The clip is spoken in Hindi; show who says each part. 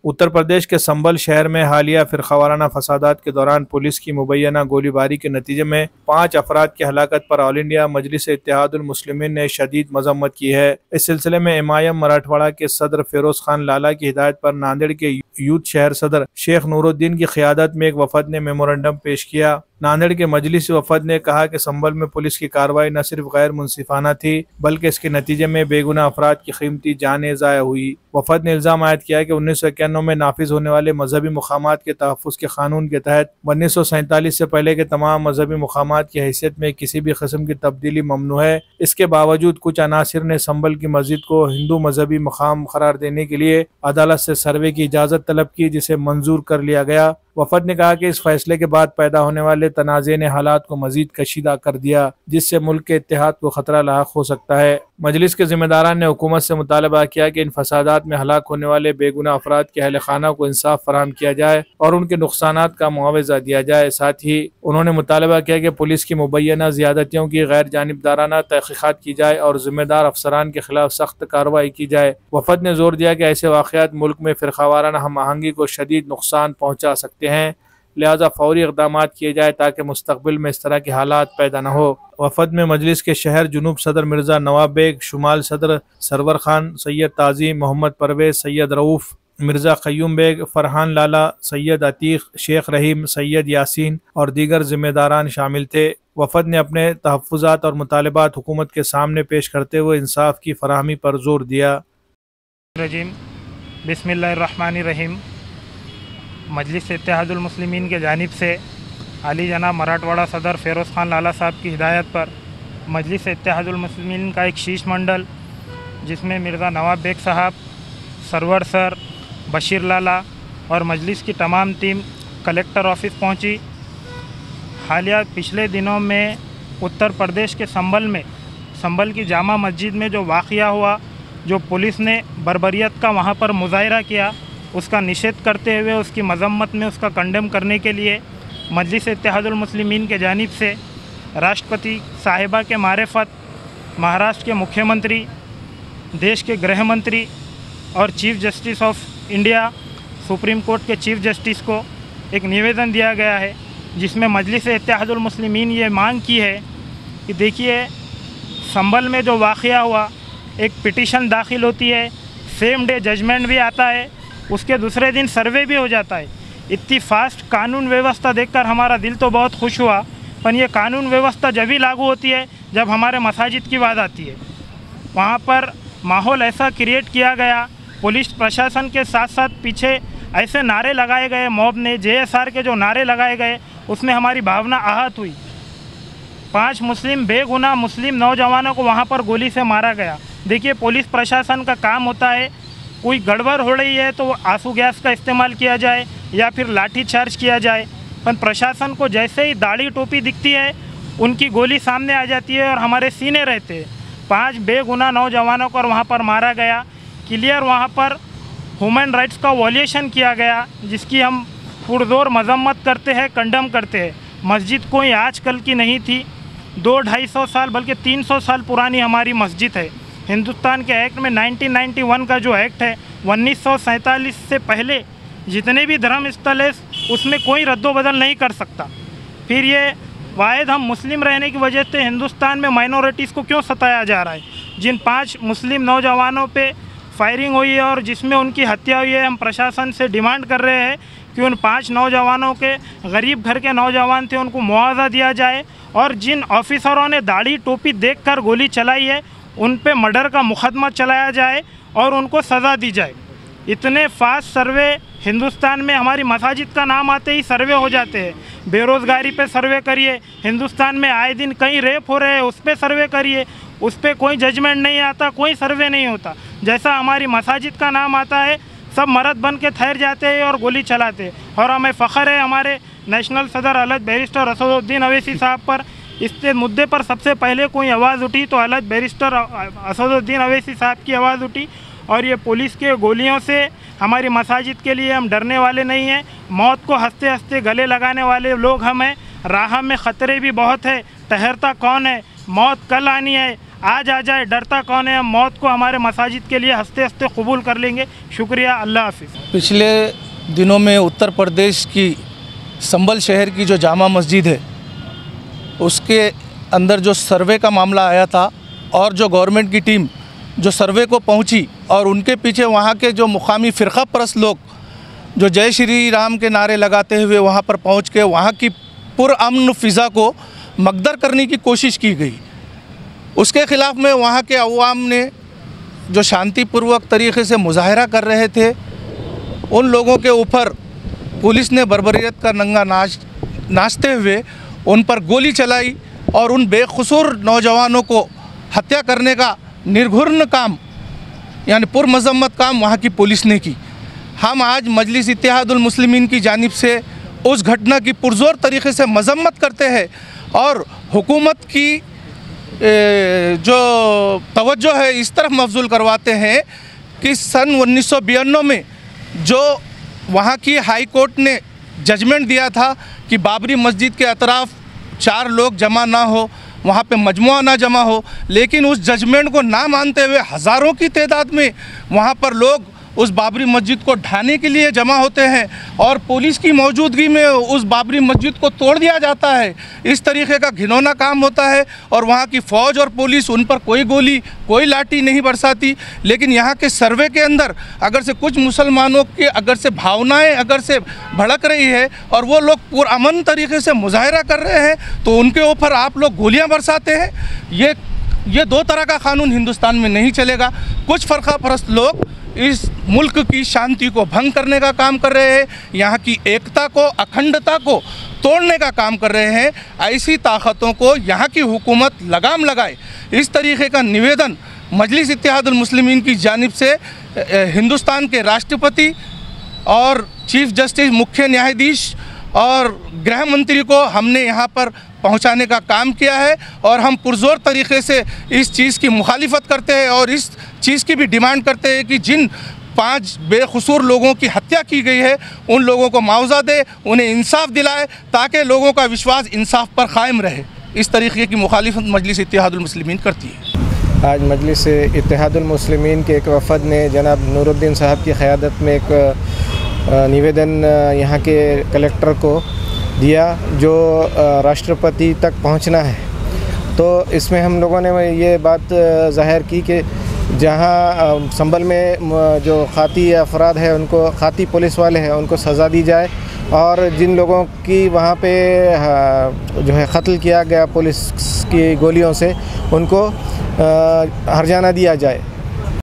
Speaker 1: उत्तर प्रदेश के संभल शहर में हालिया फिरकावाराना फसादात के दौरान पुलिस की मुबैना गोलीबारी के नतीजे में 5 अफराद की हलाकत पर ऑल इंडिया मजलिस इत्तेहादुल मुस्लिमीन ने शदीद मजम्मत की है। इस सिलसिले में एमआईएम मराठवाड़ा के सदर फिरोज खान लाला की हिदायत पर नांदेड़ के यूथ शहर सदर शेख नूरुद्दीन की क़ियादत में एक वफद ने मेमोरेंडम पेश किया। नांदेड़ के मजलिस वफद ने कहा कि संभल में पुलिस की कार्रवाई न सिर्फ गैर मुंसिफाना थी बल्कि इसके नतीजे में बेगुनाह अफराद की कीमती जानें ज़ाया हुई। वफद ने इल्ज़ाम आयद किया कि 1991 में नाफिज होने वाले मजहबी मुकामात के तहफ़्फ़ुज़ के कानून के तहत 1947 से पहले के तमाम मजहबी मुकामात की हैसियत में किसी भी किस्म की तब्दीली ममनू है। इसके बावजूद कुछ अनासिर ने संभल की मस्जिद को हिंदू मजहबी मकाम करार देने के लिए अदालत से सर्वे की इजाज़त तलब की, जिसे मंजूर कर लिया गया। वफद ने कहा कि इस फैसले के बाद पैदा होने वाले तनाज़े ने हालात को मजीद कशीदा कर दिया, जिससे मुल्क के इत्तेहाद को खतरा लाहक हो सकता है। मजलिस के जिम्मेदारान ने हुकूमत से मुतालबा किया कि इन फसादात में हलाक होने वाले बेगुनाह अफराद के अहल खाना को इंसाफ फराहम किया जाए और उनके नुकसानात का मुआवजा दिया जाए। साथ ही उन्होंने मुतालबा किया कि पुलिस की मुबैना ज़ियादतियों की गैर जानिबदाराना तहक़ीक़ात की जाए और जिम्मेदार अफसरान के खिलाफ सख्त कार्रवाई की जाए। वफद ने जोर दिया कि ऐसे वाक़यात मुल्क में फ़िरक़ावाराना हम आहंगी को शदीद नुकसान पहुँचा सकते हैं, लिहाजा फौरी इक़दाम किए जाए ताकि मुस्तक़बिल में इस तरह के हालात पैदा न हो। वफद में मजलिस के शहर जुनूब सदर मिर्ज़ा नवाब बेग, शुमाल सदर सरवर खान, सैयद ताज़ीम, मोहम्मद परवेज़, सैयद रऊफ़, मिर्ज़ा क़य्यूम बेग, फ़रहान लाला, सैयद अतीक़, शेख रहीम, सैयद यासीन और दीगर ज़िम्मेदारान शामिल थे। वफद ने अपने तहफ़्फ़ुज़ात और मुतालबात हुकूमत के सामने पेश करते हुए इंसाफ की फराहमी पर जोर दिया।
Speaker 2: बिस्मिल्लाहिर्रहमानिर्रहीम। मजलिस इत्तेहादुल मुस्लिमीन के जानिब से आली जनाब मराठवाड़ा सदर फिरोज़ खान लाला साहब की हिदायत पर मजलिस इत्तेहादुल मुस्लिमीन का एक शीश मंडल, जिसमें मिर्ज़ा नवाब बेग साहब, सरवर सर, बशीर लाला और मजलिस की तमाम टीम कलेक्टर ऑफिस पहुंची। हालिया पिछले दिनों में उत्तर प्रदेश के संभल की जामा मस्जिद में जो वाक़या हुआ, जो पुलिस ने बर्बरियत का वहाँ पर मुज़ाहिरा किया, उसका निषेध करते हुए उसकी मजम्मत में उसका कंडेम करने के लिए मजलिस इत्तेहादुल मुस्लिमीन के जानिब से राष्ट्रपति साहिबा के मारिफत, महाराष्ट्र के मुख्यमंत्री, देश के गृह मंत्री और chief justice of India, supreme court के चीफ जस्टिस को एक निवेदन दिया गया है, जिसमें मजलिस इत्तेहादुल मुस्लिमीन ये मांग की है कि देखिए, संभल में जो वाक़या हुआ, एक पिटीशन दाखिल होती है, सेम डे जजमेंट भी आता है, उसके दूसरे दिन सर्वे भी हो जाता है। इतनी फास्ट कानून व्यवस्था देखकर हमारा दिल तो बहुत खुश हुआ, पर यह कानून व्यवस्था जब भी लागू होती है जब हमारे मसाजिद की बात आती है। वहाँ पर माहौल ऐसा क्रिएट किया गया, पुलिस प्रशासन के साथ साथ पीछे ऐसे नारे लगाए गए, मॉब ने JSR के जो नारे लगाए गए, उसमें हमारी भावना आहत हुई। 5 मुस्लिम बेगुनाह मुस्लिम नौजवानों को वहाँ पर गोली से मारा गया। देखिए, पुलिस प्रशासन का काम होता है, कोई गड़बड़ हो रही है तो आंसू गैस का इस्तेमाल किया जाए या फिर लाठी चार्ज किया जाए, पर प्रशासन को जैसे ही दाढ़ी टोपी दिखती है उनकी गोली सामने आ जाती है और हमारे सीने रहते हैं। 5 बेगुनाह नौजवानों को वहाँ पर मारा गया। क्लियर वहाँ पर ह्यूमन राइट्स का वॉल्यूशन किया गया, जिसकी हम पुरजोर मजम्मत करते हैं, कंडम करते हैं। मस्जिद कोई आजकल की नहीं थी, 200-250 साल बल्कि 300 साल पुरानी हमारी मस्जिद है। हिंदुस्तान के एक्ट में 1991 का जो एक्ट है, 1947 से पहले जितने भी धर्म स्थल है उसमें कोई रद्दोबदल नहीं कर सकता। फिर ये वाहिद हम मुस्लिम रहने की वजह से हिंदुस्तान में माइनॉरिटीज़ को क्यों सताया जा रहा है? जिन 5 मुस्लिम नौजवानों पे फायरिंग हुई है और जिसमें उनकी हत्या हुई है, हम प्रशासन से डिमांड कर रहे हैं कि उन 5 नौजवानों के, गरीब घर के नौजवान थे, उनको मुआवजा दिया जाए और जिन ऑफिसरों ने दाढ़ी टोपी देखकर गोली चलाई है उन पे मर्डर का मुकदमा चलाया जाए और उनको सज़ा दी जाए। इतने फास्ट सर्वे हिंदुस्तान में, हमारी मसाजिद का नाम आते ही सर्वे हो जाते हैं। बेरोज़गारी पे सर्वे करिए, हिंदुस्तान में आए दिन कई रेप हो रहे हैं, उस पर सर्वे करिए, उस पर कोई जजमेंट नहीं आता, कोई सर्वे नहीं होता। जैसा हमारी मसाजिद का नाम आता है, सब मर्द बन के ठहर जाते हैं और गोली चलाते हैं। और हमें फ़ख्र है हमारे नेशनल सदर अलहद बैरिस्टर असदुद्दीन अवैसी साहब पर। इस मुद्दे पर सबसे पहले कोई आवाज़ उठी तो अलहद बैरिस्टर असदुद्दीन अवैसी साहब की आवाज़ उठी। और ये पुलिस के गोलियों से हमारी मसाजिद के लिए हम डरने वाले नहीं हैं। मौत को हंसते हंसते गले लगाने वाले लोग हम हैं। राह में ख़तरे भी बहुत है, ठहरता कौन है? मौत कल आनी है, आज आ जाए, डरता कौन है। हम मौत को हमारे मसाजिद के लिए हंसते हंसते कबूल कर लेंगे। शुक्रिया, अल्लाह हाफिज़।
Speaker 3: पिछले दिनों में उत्तर प्रदेश की संभल शहर की जो जामा मस्जिद है उसके अंदर जो सर्वे का मामला आया था और जो गवर्नमेंट की टीम जो सर्वे को पहुंची और उनके पीछे वहां के जो मुकामी फ़िरका परस्त लोग जो जय श्री राम के नारे लगाते हुए वहां पर पहुंच के वहां की पुरअमन फ़िज़ा को मकदर करने की कोशिश की गई, उसके ख़िलाफ़ में वहाँ के अवाम ने जो शांतिपूर्वक तरीक़े से मुजाहरा कर रहे थे उन लोगों के ऊपर पुलिस ने बर्बरियत का नंगा नाचते हुए उन पर गोली चलाई और उन बेकसूर नौजवानों को हत्या करने का निर्घृण काम यानी पुरमज़म्मत काम वहाँ की पुलिस ने की। हम आज मजलिस इत्तेहादुल मुस्लिमीन की जानिब से उस घटना की पुरज़ोर तरीक़े से मज़म्मत करते हैं और हुकूमत की जो तवज्जो है इस तरफ मबज़ूल करवाते हैं कि सन 1992 में जो वहाँ की हाई कोर्ट ने जजमेंट दिया था कि बाबरी मस्जिद के अतराफ़ 4 लोग जमा ना हो, वहाँ पे मजमुआ ना जमा हो, लेकिन उस जजमेंट को ना मानते हुए हज़ारों की तादाद में वहाँ पर लोग उस बाबरी मस्जिद को ढाने के लिए जमा होते हैं और पुलिस की मौजूदगी में उस बाबरी मस्जिद को तोड़ दिया जाता है। इस तरीक़े का घिनौना काम होता है और वहाँ की फ़ौज और पुलिस उन पर कोई गोली कोई लाठी नहीं बरसाती। लेकिन यहाँ के सर्वे के अंदर अगर से कुछ मुसलमानों की अगर से भावनाएं अगर से भड़क रही है और वो लोग पुरअमन तरीक़े से मुजाहरा कर रहे हैं तो उनके ऊपर आप लोग गोलियाँ बरसाते हैं। ये 2 तरह का कानून हिंदुस्तान में नहीं चलेगा। कुछ फ़िरका परस्त लोग इस मुल्क की शांति को भंग करने का काम कर रहे हैं, यहाँ की एकता को अखंडता को तोड़ने का काम कर रहे हैं। ऐसी ताकतों को यहाँ की हुकूमत लगाम लगाए, इस तरीक़े का निवेदन मजलिस इत्तेहादुल मुस्लिमीन की जानिब से हिंदुस्तान के राष्ट्रपति और चीफ जस्टिस मुख्य न्यायाधीश और गृह मंत्री को हमने यहाँ पर पहुँचाने का काम किया है और हम पुरज़ोर तरीक़े से इस चीज़ की मुखालिफत करते हैं और इस चीज़ की भी डिमांड करते हैं कि जिन 5 बेकसूर लोगों की हत्या की गई है उन लोगों को मुआवजा दे, उन्हें इंसाफ दिलाए ताकि लोगों का विश्वास इंसाफ पर कायम रहे। इस तरीक़े की मुखालिफत मजलिस इत्तेहादुल मुस्लिमीन करती है।
Speaker 4: आज मजलिस इत्तेहादुल मुस्लिमीन के एक वफ़द ने जनाब नूरुद्दीन साहब की क़यादत में एक निवेदन यहाँ के कलेक्टर को दिया जो राष्ट्रपति तक पहुँचना है। तो इसमें हम लोगों ने ये बात ज़ाहिर की कि जहाँ संभल में जो खाती अफराद है उनको खाती पुलिस वाले हैं उनको सज़ा दी जाए और जिन लोगों की वहाँ पे जो है क़त्ल किया गया पुलिस की गोलियों से उनको हर्जाना दिया जाए।